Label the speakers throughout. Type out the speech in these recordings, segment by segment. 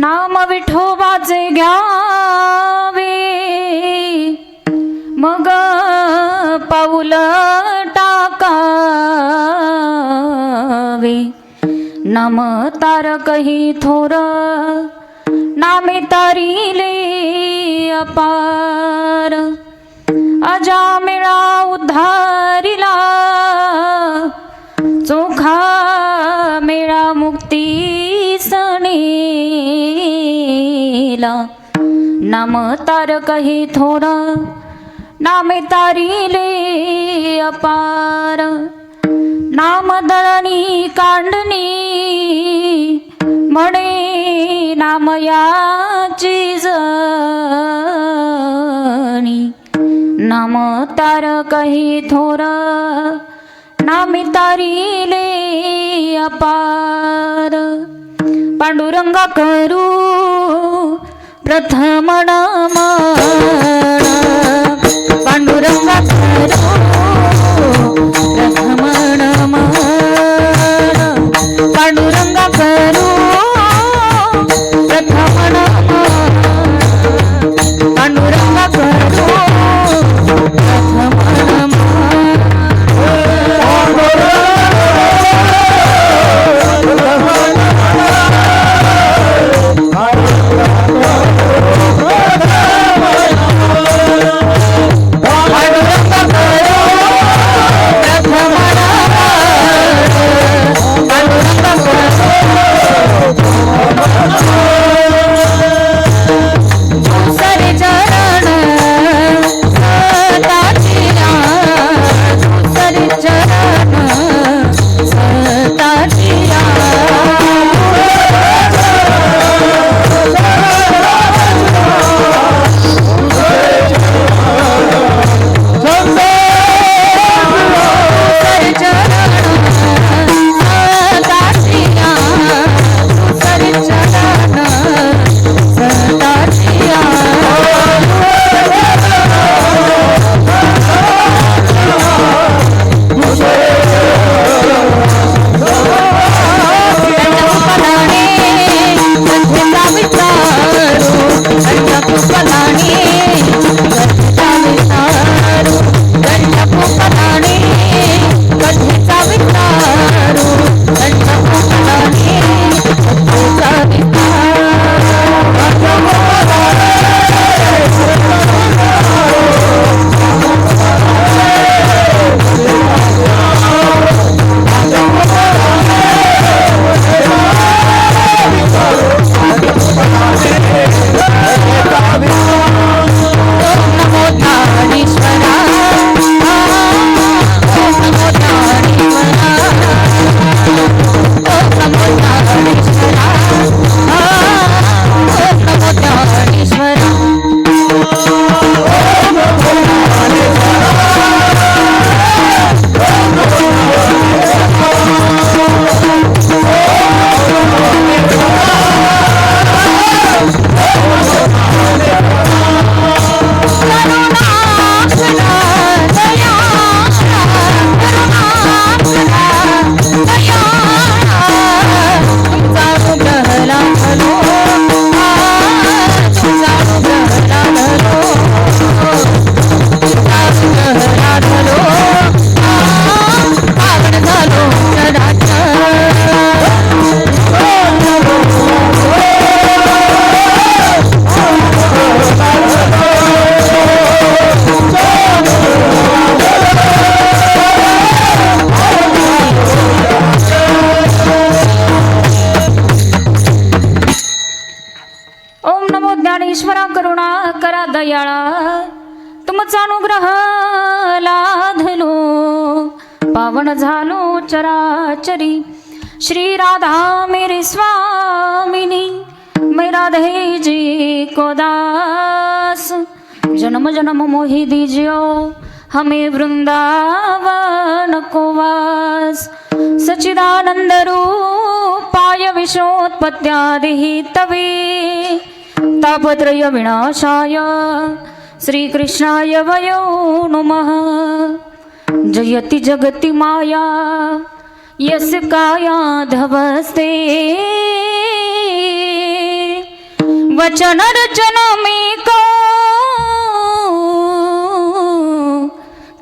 Speaker 1: नाम विठोबाचे घ्यावे मग पाऊल टाकावे। नाम तारकही थोर नामे तारिले अपार। अजामिळा उद्धारिला चोखा मेळा मुक्ती सणेला। नाम तारकही थोर नामे तारिले अपार। नाम दळणी कांडणी म्हणे नाम याची जणी। नाम तारकही थोर नामे तारिले अपार। पांडुरंगा करू प्रथम नमन पांडुरंगा करू प्रथम नमन पांडुरंगा करू प्रथम नमन पांडुरंगा करू प्रथम नमन। दयाळा तुमचा अनुग्रह लाधलो पावन झालो चराचरी। श्री राधा मेरी स्वामिनी मैं राधे जी को दास। जन्म जन्म मोहि दीजियो हमें वृंदावन को वास। सच्चिदानंद रूपाय विश्वोत्पत्त्यादिः तवे तापत्रय विनाशाय श्रीकृष्णाय वयो नमः। जयति जगति माया यस्य कायाधवस्ते वचन रचन मी को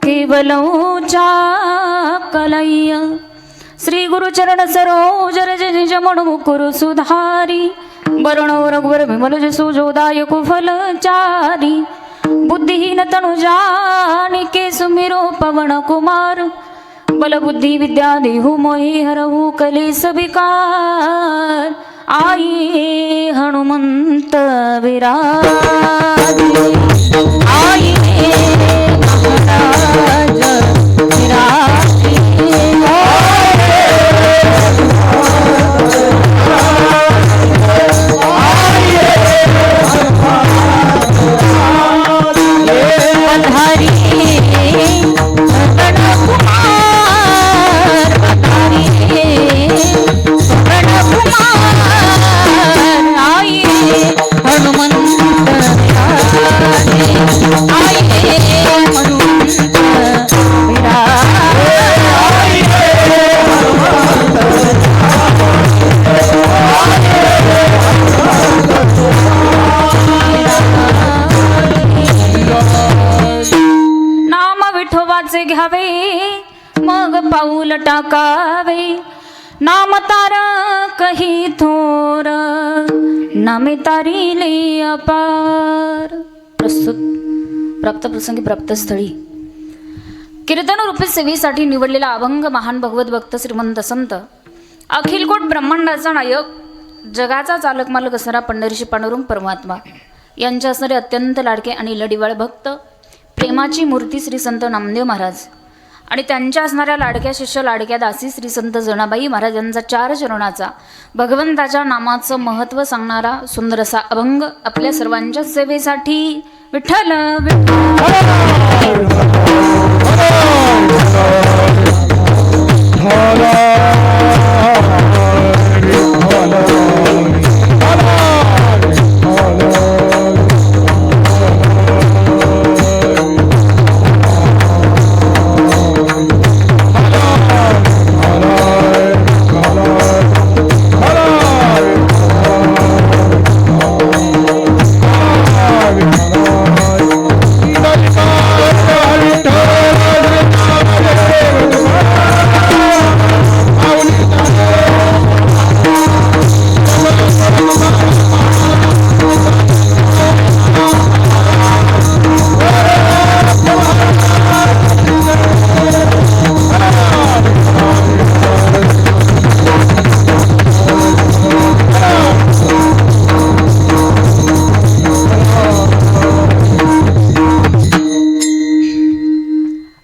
Speaker 1: केवल कलय्य श्री गुरुचरण सरोज रज निज मनु मुकुरु सुधारी वरणो रघुवर विमल जसु जोदाय कुफलचारी बुद्धिहीन तनु जानिके सुमिरो पवन कुमार बल बुद्धि विद्या देहु मोहि हरहु कलेस विकार आई हनुमंत विराज आई महाराज विराज घ्यावे मग पाऊल टाकावे नाम तारा कही थोर नामे तारिले अपार. प्रस्तुत प्राप्त प्रसंगी प्राप्तस्थळी कीर्तन रूपी सेवेसाठी निवडलेला अभंग महान भगवत भक्त श्रीमंत संत अखिलकोट ब्रह्मांडाचा नायक जगाचा चालक मालक असणारा पंढरीशी पांडुरंग परमात्मा यांचे असणारे अत्यंत लाडके आणि लढीवाळ भक्त प्रेमाची मूर्ती श्री संत नामदेव महाराज आणि त्यांच्या असणाऱ्या लाडक्या शिष्य लाडक्या दासी श्री संत जनाबाई महाराज यांचा 4 चरणाचा भगवंताच्या नामाचं महत्त्व सांगणारा सुंदर असा अभंग आपल्या सर्वांच्या सेवेसाठी. विठ्ठल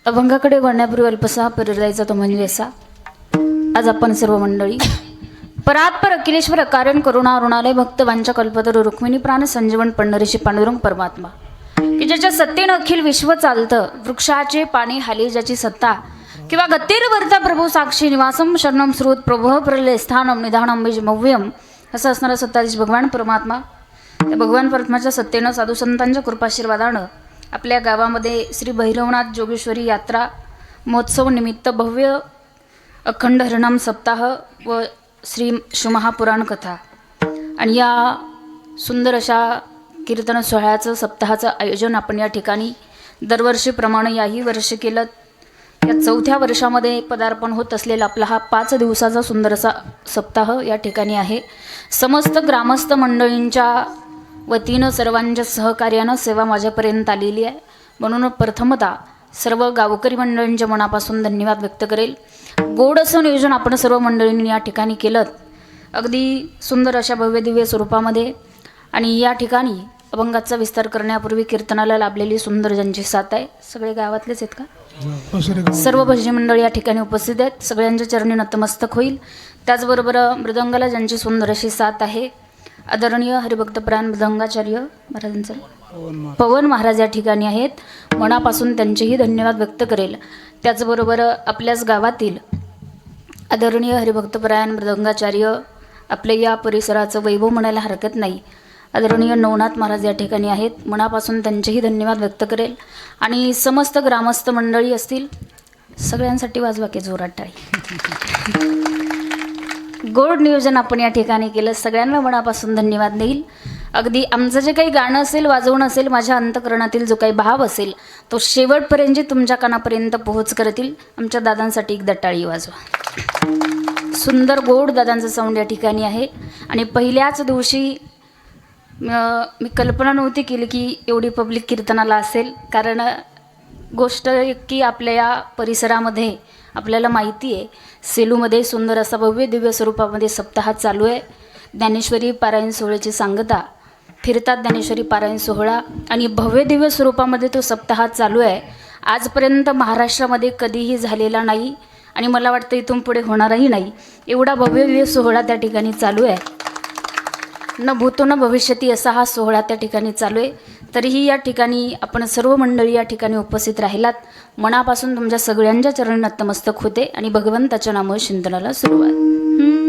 Speaker 1: अभंगाकडे वळण्यापूर्वी अल्पसा परिरदायचा तो म्हणजे असा. आज आपण सर्व मंडळी परात्पर अखिलेश्वर कारण करुणा अरुणालय भक्त वांच्या कल्पतरू रुक्मिणी प्राण संजीवन पंढरीशी पांडुरंग परमात्मा की ज्याच्या सत्तेनं अखिल विश्व चालतं वृक्षाचे पाणी हाली ज्याची सत्ता किंवा गत्तीर वर्ता प्रभू साक्षी निवासम शरणम श्रुत प्रभो प्रलय स्थानम निधानम बीजमव्यम असं असणारा सत्ताधीश भगवान परमात्मा त्या भगवान परमात्म्याच्या सत्तेनं साधू संतांच्या कृपाशीर्वादानं आपल्या गावामध्ये श्री भैरवनाथ जोगेश्वरी यात्रा महोत्सव निमित्त भव्य अखंड हरिनाम सप्ताह व श्री शिवमहापुराण कथा आणि या सुंदर अशा कीर्तन सोहळ्याचं सप्ताहाचं आयोजन आपण या ठिकाणी दरवर्षीप्रमाणे याही वर्षी केलं. या 4थ्या वर्षामध्ये पदार्पण होत असलेला आपला हा 5 दिवसाचा सुंदर असा सप्ताह या ठिकाणी आहे. समस्त ग्रामस्थ मंडळींच्या वतीनं सर्वांच्या सहकार्यानं सेवा माझ्यापर्यंत आलेली आहे. म्हणून प्रथमतः सर्व गावकरी मंडळींच्या मनापासून धन्यवाद व्यक्त करेल. गोड असं नियोजन आपण सर्व मंडळींनी या ठिकाणी केलं अगदी सुंदर अशा भव्य दिव्य स्वरूपामध्ये. आणि या ठिकाणी अभंगाचा विस्तार करण्यापूर्वी कीर्तनाला लाभलेली सुंदर ज्यांची साथ आहे सगळे गावातलेच आहेत का? सर्व भजनी मंडळी या ठिकाणी उपस्थित आहेत. सगळ्यांच्या चरणी नतमस्तक होईल. त्याचबरोबर मृदंगाला ज्यांची सुंदर अशी साथ आहे आदरणीय हरिभक्तपरायण मृदंगाचार्य महाराजांचं पवन महाराज या ठिकाणी आहेत. मनापासून त्यांचेही धन्यवाद व्यक्त करेल. त्याचबरोबर आपल्याच गावातील आदरणीय हरिभक्तपरायण मृदंगाचार्य आपल्या या परिसराचं वैभव म्हणायला हरकत नाही आदरणीय नवनाथ महाराज या ठिकाणी आहेत. मनापासून त्यांचेही धन्यवाद व्यक्त करेल. आणि समस्त ग्रामस्थ मंडळी असतील सगळ्यांसाठी वाजवा की जोरात टाळी. गोड नियोजन आपण या ठिकाणी केलं. सगळ्यांना मनापासून धन्यवाद देईल. अगदी आमचं जे काही गाणं असेल, वाजवणं असेल, माझ्या अंतःकरणातील जो काही भाव असेल तो शेवटपर्यंत जे तुमच्या कानापर्यंत पोहोच करतील. आमच्या दादांसाठी एकदा टाळी वाजवा. सुंदर गोड दादांचं साऊंड या ठिकाणी आहे. आणि पहिल्याच दिवशी मी कल्पना नव्हती केली की एवढी पब्लिक कीर्तनाला असेल. कारण गोष्ट की आपल्या या परिसरामध्ये आपल्याला माहिती आहे, सेलूमध्ये सुंदर असा भव्य दिव्य स्वरूपामध्ये सप्ताह चालू आहे. ज्ञानेश्वरी पारायण सोहळ्याची सांगता, फिरतात ज्ञानेश्वरी पारायण सोहळा आणि भव्य दिव्य स्वरूपामध्ये तो सप्ताह चालू आहे. आजपर्यंत महाराष्ट्रामध्ये कधीही झालेला नाही आणि मला वाटतं इथून पुढे होणारही नाही. एवढा भव्य दिव्य सोहळा त्या ठिकाणी चालू आहे. न भूतो न भविष्यती असा हा सोहळा त्या ठिकाणी चालू आहे. तरीही या ठिकाणी आपण सर्व मंडळी या ठिकाणी उपस्थित राहिलात. मनापासून तुमच्या सगळ्यांच्या चरणी नतमस्तक होते आणि भगवंताच्या नामावर चिंतनाला सुरुवात.